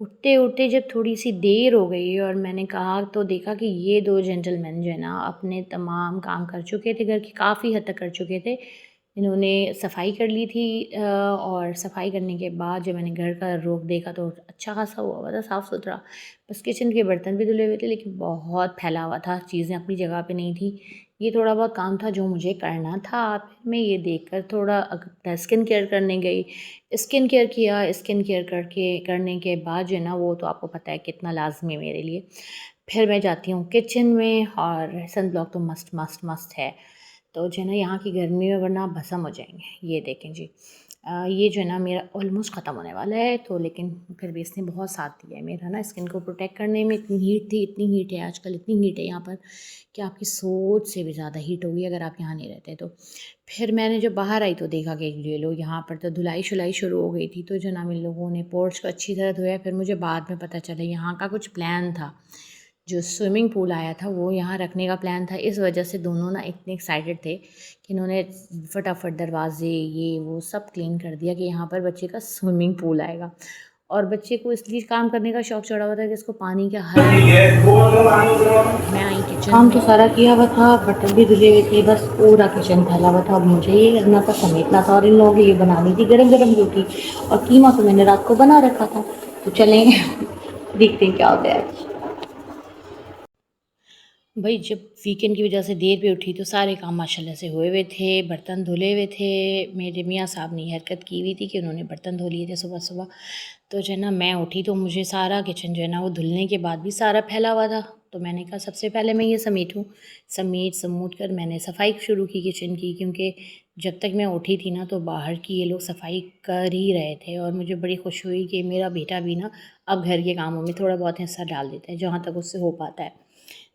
उठते उठते जब थोड़ी सी देर हो गई और मैंने कहा तो देखा कि ये दो जेंटलमैन जो है ना अपने तमाम काम कर चुके थे, घर की काफ़ी हद तक कर चुके थे। इन्होंने सफाई कर ली थी और सफाई करने के बाद जब मैंने घर का रुख देखा तो अच्छा खासा हुआ हुआ था, साफ़ सुथरा। बस किचन के बर्तन भी धुले हुए थे लेकिन बहुत फैला हुआ था, चीज़ें अपनी जगह पे नहीं थी। ये थोड़ा बहुत काम था जो मुझे करना था। फिर मैं ये देखकर थोड़ा अपना स्किन केयर करने गई। स्किन केयर किया, स्किन केयर करने के बाद जो है ना, वो तो आपको पता है कितना लाज़मी है मेरे लिए। फिर मैं जाती हूँ किचन में और सनब्लॉक तो मस्ट मस्ट मस्ट है। तो जो है ना, यहाँ की गर्मी में वरना आप भस्म हो जाएँगे। ये देखें जी। ये जो है ना मेरा ऑलमोस्ट ख़त्म होने वाला है, तो लेकिन फिर भी इसने बहुत साथ दिया है मेरा ना स्किन को प्रोटेक्ट करने में। इतनी हीट थी, इतनी हीट है आजकल, इतनी हीट है यहाँ पर कि आपकी सोच से भी ज़्यादा हीट होगी अगर आप यहाँ नहीं रहते तो। फिर मैंने जब बाहर आई तो देखा कि ये लो यहाँ पर तो धुलाई-शुलाई शुरू हो गई थी, तो जनाब इन लोगों ने पोर्च को अच्छी तरह धोया। फिर मुझे बाद में पता चला यहाँ का कुछ प्लान था, जो स्विमिंग पूल आया था वो यहाँ रखने का प्लान था। इस वजह से दोनों ना इतने एक्साइटेड थे कि इन्होंने फटाफट दरवाजे ये वो सब क्लीन कर दिया कि यहाँ पर बच्चे का स्विमिंग पूल आएगा। और बच्चे को इसलिए काम करने का शौक़ चढ़ा हुआ था कि इसको पानी का हर मैं आई किचन काम तो सारा किया हुआ था, बर्तन भी धुले हुए थे, बस पूरा किचन फैला हुआ था। अब मुझे ये करना था, समेटना था और इन लोगों के लिए बनानी थी गरम-गरम रोटी। और कीमा तो मैंने रात को बना रखा था। तो चलें देखते हैं क्या होता है आज। भाई जब वीकेंड की वजह से देर पे उठी तो सारे काम माशाल्लाह से हुए हुए थे, बर्तन धुले हुए थे। मेरे मियाँ साहब ने हरकत की हुई थी कि उन्होंने बर्तन धो लिए थे सुबह-सुबह। तो जो है ना, मैं उठी तो मुझे सारा किचन जो है ना वो धुलने के बाद भी सारा फैला हुआ था। तो मैंने कहा सबसे पहले मैं ये समेटूँ। समेट कर मैंने सफाई शुरू की किचन की, क्योंकि जब तक मैं उठी थी ना तो बाहर की ये लोग सफाई कर ही रहे थे। और मुझे बड़ी खुशी हुई कि मेरा बेटा भी ना अब घर के कामों में थोड़ा बहुत हिस्सा डाल देता है जहाँ तक उससे हो पाता है।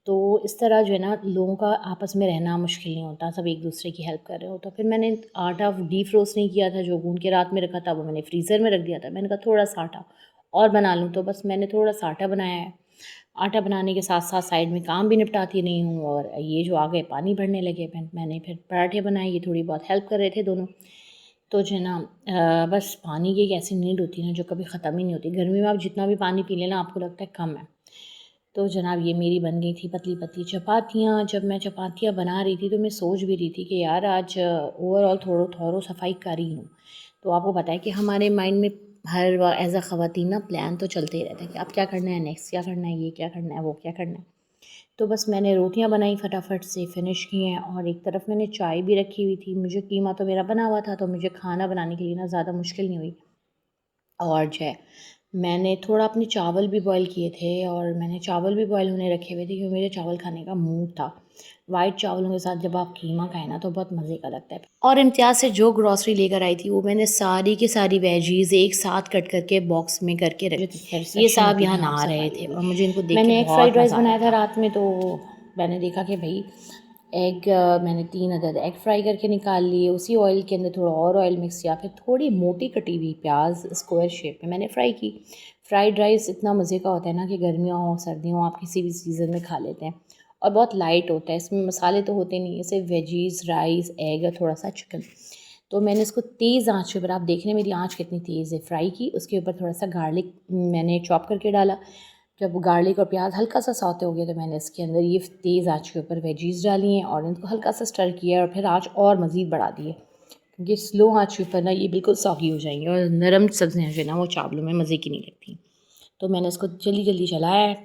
तो इस तरह जो है ना, लोगों का आपस में रहना मुश्किल नहीं होता, सब एक दूसरे की हेल्प कर रहे हो। तो फिर मैंने आटा डीफ्रोस्ट नहीं किया था, जो गूंद के रात में रखा था वो मैंने फ्रीज़र में रख दिया था। मैंने कहा थोड़ा सा आटा और बना लूँ, तो बस मैंने थोड़ा सा आटा बनाया है। आटा बनाने के साथ साथ साइड में काम भी निपटाती रही हूँ। और ये जो आ गए पानी भरने लगे, मैंने फिर पराठे बनाए, ये थोड़ी बहुत हेल्प कर रहे थे दोनों। तो जो है ना, बस पानी की एक ऐसी नीड होती है ना जो कभी ख़त्म ही नहीं होती। गर्मी में आप जितना भी पानी पी लेना आपको लगता है कम है। तो जनाब ये मेरी बन गई थी पतली-पतली चपातियाँ। जब मैं चपातियाँ बना रही थी तो मैं सोच भी रही थी कि यार आज ओवरऑल थोड़ा सफाई कर ही लूँ। तो आपको पता है कि हमारे माइंड में हर एज़ अ ख़वातीन ना प्लान तो चलते ही रहते हैं कि अब क्या करना है, नेक्स्ट क्या करना है, ये क्या करना है, वो क्या करना है। तो बस मैंने रोटियाँ बनाई, फटाफट से फिनिश की हैं। और एक तरफ मैंने चाय भी रखी हुई थी। मुझे कीमा तो मेरा बना हुआ था, तो मुझे खाना बनाने के लिए ना ज़्यादा मुश्किल नहीं हुई। और जो है, मैंने थोड़ा अपने चावल भी बॉयल किए थे और मैंने चावल भी बॉयल होने रखे हुए थे क्योंकि मेरे चावल खाने का मूड था। वाइट चावलों के साथ जब आप कीमा खाएँ ना तो बहुत मज़े का लगता है। और इम्तियाज़ से जो ग्रॉसरी लेकर आई थी वो मैंने सारी की सारी वेजीज़ एक साथ कट करके बॉक्स में करके रखी थी। ये साहब यहाँ नहा रहे थे और मुझे इनको देख के मैंने एक फ्राइड राइस बनाया था रात में। तो मैंने देखा कि भई एग मैंने 3 अदद एग फ्राई करके निकाल लिए। उसी ऑयल के अंदर थोड़ा और ऑयल मिक्स किया, फिर थोड़ी मोटी कटी हुई प्याज स्क्वायर शेप में मैंने फ्राई की। फ्राइड राइस इतना मज़े का होता है ना कि गर्मियाँ हों सर्दियाँ हों आप किसी भी सीज़न में खा लेते हैं। और बहुत लाइट होता है, इसमें मसाले तो होते नहीं हैं, सिर्फ वेजीज़, राइस, एग और थोड़ा सा चिकन। तो मैंने इसको तेज़ आँच पे, पर आप देख रहे हैं मेरी आँच कितनी तेज़ है, फ्राई की। उसके ऊपर थोड़ा सा गार्लिक मैंने चॉप करके डाला। जब गार्लिक और प्याज हल्का सा सौते हो गया तो मैंने इसके अंदर ये तेज़ आँच के ऊपर वेजीज़ डाली हैं और इनको हल्का सा स्टर किया और फिर आँच और मज़ीद बढ़ा दी है, क्योंकि स्लो आँच के ऊपर ना ये बिल्कुल सॉगी हो जाएंगी और नरम सब्ज़ियाँ जो है ना वो चावलों में मज़े की नहीं लगती। तो मैंने इसको जल्दी जल्दी चलाया है।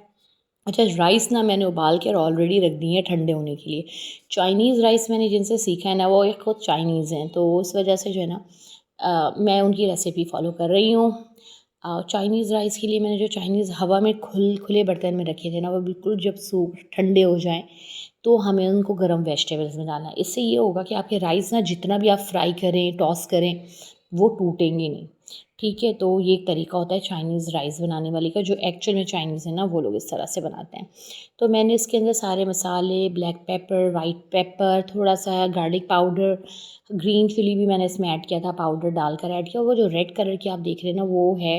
अच्छा, राइस ना मैंने उबाल के और ऑलरेडी रख दिए हैं ठंडे होने के लिए। चाइनीज़ राइस मैंने जिनसे सीखा है ना वो एक खुद चाइनीज़ हैं, तो उस वजह से जो है ना मैं उनकी रेसिपी फ़ॉलो कर रही हूँ। चाइनीज़ राइस के लिए मैंने जो चाइनीज़ हवा में खुले बर्तन में रखे थे ना वो बिल्कुल जब सूख ठंडे हो जाएं तो हमें उनको गर्म वेजिटेबल्स में डालना है। इससे ये होगा कि आपके राइस ना जितना भी आप फ्राई करें, टॉस करें, वो टूटेंगे नहीं। ठीक है, तो ये एक तरीका होता है चाइनीज़ राइस बनाने वाले का, जो एक्चुअल में चाइनीज़ है ना वो लोग इस तरह से बनाते हैं। तो मैंने इसके अंदर सारे मसाले, ब्लैक पेपर, वाइट पेपर, थोड़ा सा गार्लिक पाउडर, ग्रीन चिली भी मैंने इसमें ऐड किया था, पाउडर डालकर ऐड किया। वो जो रेड कलर की आप देख रहे हैं ना वो है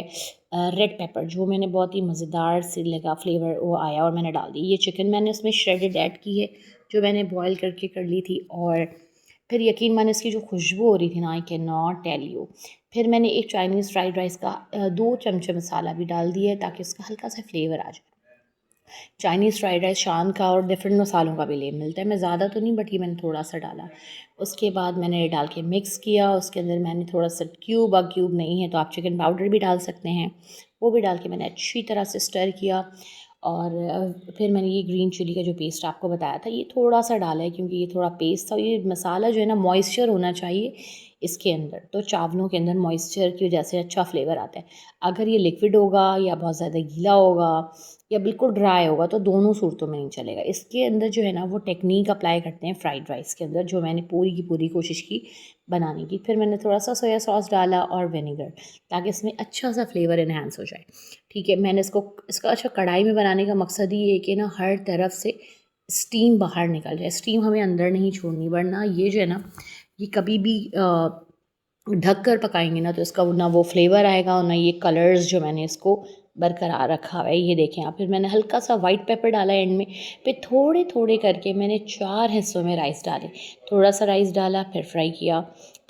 रेड पेपर, जो मैंने बहुत ही मज़ेदार से लगा फ्लेवर वो आया और मैंने डाल दी। ये चिकन मैंने उसमें श्रेडेड ऐड की है जो मैंने बॉयल करके कर ली थी। और फिर यकीन माने इसकी जो खुशबू हो रही थी ना, I can not tell you. फिर मैंने एक चाइनीज़ फ्राइड राइस का 2 चमचे मसाला भी डाल दिया है ताकि उसका हल्का सा फ्लेवर आ जाए। चाइनीज़ फ्राइड राइस शान का और डिफरेंट मसालों का भी ले मिलता है, मैं ज़्यादा तो नहीं बट ये मैंने थोड़ा सा डाला। उसके बाद मैंने ये डाल के मिक्स किया, उसके अंदर मैंने थोड़ा सा क्यूब नहीं है तो आप चिकन पाउडर भी डाल सकते हैं, वो भी डाल के मैंने अच्छी तरह से स्टर किया। और फिर मैंने ये ग्रीन चिली का जो पेस्ट आपको बताया था ये थोड़ा सा डाला है क्योंकि ये थोड़ा पेस्ट था। ये मसाला जो है ना मॉइस्चर होना चाहिए इसके अंदर, तो चावलों के अंदर मॉइस्चर की वजह से अच्छा फ्लेवर आता है। अगर ये लिक्विड होगा या बहुत ज़्यादा गीला होगा या बिल्कुल ड्राई होगा तो दोनों सूरतों में नहीं चलेगा। इसके अंदर जो है ना वो टेक्निक अप्लाई करते हैं फ्राइड राइस के अंदर, जो मैंने पूरी की पूरी कोशिश की बनाने की। फिर मैंने थोड़ा सा सोया सॉस डाला और विनेगर ताकि इसमें अच्छा सा फ्लेवर इन्हांस हो जाए। ठीक है, मैंने इसका अच्छा कढ़ाई में बनाने का मकसद ही है कि ना हर तरफ से स्टीम बाहर निकल जाए। स्टीम हमें अंदर नहीं छोड़नी, वरना ये जो है ना ये कभी भी ढक कर पकाएंगे ना तो इसका ना वो फ्लेवर आएगा और ना ये कलर्स जो मैंने इसको बरकरार रखा हुआ है। ये देखें आप, फिर मैंने हल्का सा वाइट पेपर डाला एंड में। फिर थोड़े थोड़े करके मैंने 4 हिस्सों में राइस डाले। थोड़ा सा राइस डाला, फिर फ्राई किया,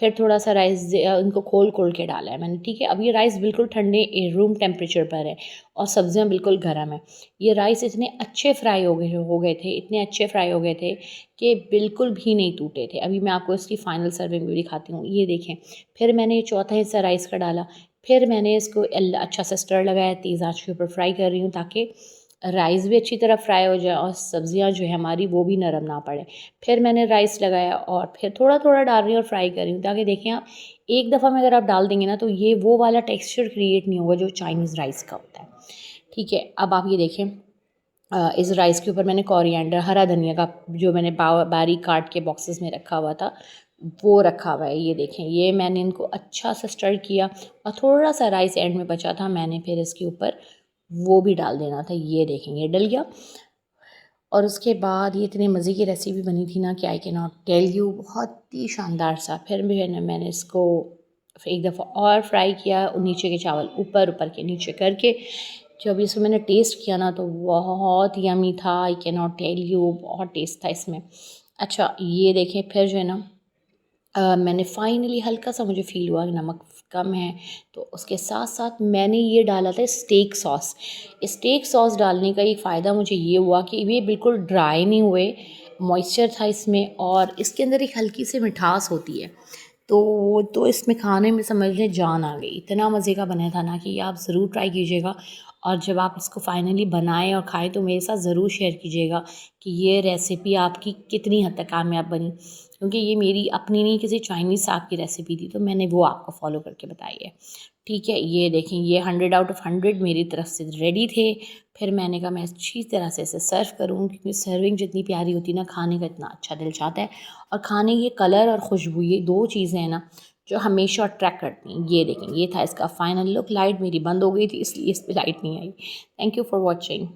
फिर थोड़ा सा राइस इनको खोल के डाला है मैंने। ठीक है, अब ये राइस बिल्कुल ठंडे रूम टेम्परेचर पर है और सब्जियां बिल्कुल गर्म है। ये राइस इतने अच्छे फ्राई हो गए थे, इतने अच्छे फ्राई हो गए थे कि बिल्कुल भी नहीं टूटे थे। अभी मैं आपको इसकी फ़ाइनल सर्विंग भी दिखाती हूँ। ये देखें, फिर मैंने चौथा हिस्सा राइस का डाला, फिर मैंने इसको अच्छा सा स्टर लगाया, तेज़ आंच के ऊपर फ्राई कर रही हूँ ताकि राइस भी अच्छी तरह फ्राई हो जाए और सब्जियां जो है हमारी वो भी नरम ना पड़े। फिर मैंने राइस लगाया और फिर थोड़ा थोड़ा डाल रही हूँ और फ्राई कर रही हूँ ताकि देखें आप, एक दफ़ा में अगर आप डाल देंगे ना तो ये वो वाला टेक्सचर क्रिएट नहीं होगा जो चाइनीज़ राइस का होता है। ठीक है, अब आप ये देखें, इस राइस के ऊपर मैंने कोरिएंडर, हरा धनिया का जो मैंने बारीक काट के बॉक्सेस में रखा हुआ था वो रखा हुआ है। ये देखें, ये मैंने इनको अच्छा सा स्टर किया और थोड़ा सा राइस एंड में बचा था, मैंने फिर इसके ऊपर वो भी डाल देना था। ये देखें, ये डल गया। और उसके बाद ये इतने मज़े की रेसिपी बनी थी ना कि I can not tell you, बहुत ही शानदार सा। फिर भी है ना मैंने इसको एक दफ़ा और फ्राई किया, नीचे के चावल ऊपर ऊपर के नीचे करके। जब इसको मैंने टेस्ट किया ना तो बहुत यमी था, I can not tell you, बहुत टेस्ट था इसमें। अच्छा, ये देखें, फिर जो है ना मैंने फाइनली हल्का सा मुझे फ़ील हुआ कि नमक कम है तो उसके साथ साथ मैंने ये डाला था स्टेक सॉस। स्टेक सॉस डालने का एक फ़ायदा मुझे ये हुआ कि ये बिल्कुल ड्राई नहीं हुए, मॉइस्चर था इसमें और इसके अंदर एक हल्की सी मिठास होती है, तो वो तो इसमें खाने में समझ लें जान आ गई। इतना मज़े का बना था ना कि आप ज़रूर ट्राई कीजिएगा और जब आप इसको फाइनली बनाएं और खाएं तो मेरे साथ ज़रूर शेयर कीजिएगा कि ये रेसिपी आपकी कितनी हद तक कामयाब बनी, क्योंकि ये मेरी अपनी नहीं किसी चाइनीज़ साहब की रेसिपी थी तो मैंने वो आपको फॉलो करके बताई है। ठीक है, ये देखें, ये 100 आउट ऑफ 100 मेरी तरफ से रेडी थे। फिर मैंने कहा मैं अच्छी तरह से इसे सर्व करूँ, क्योंकि सर्विंग जितनी प्यारी होती है ना, खाने का इतना अच्छा दिल चाहता है। और खाने के कलर और खुशबू, ये 2 चीज़ें हैं ना जो हमेशा अट्रैक्ट करती हैं। ये देखें, ये था इसका फाइनल लुक। लाइट मेरी बंद हो गई थी इसलिए इस पर लाइट नहीं आई। Thank you for watching.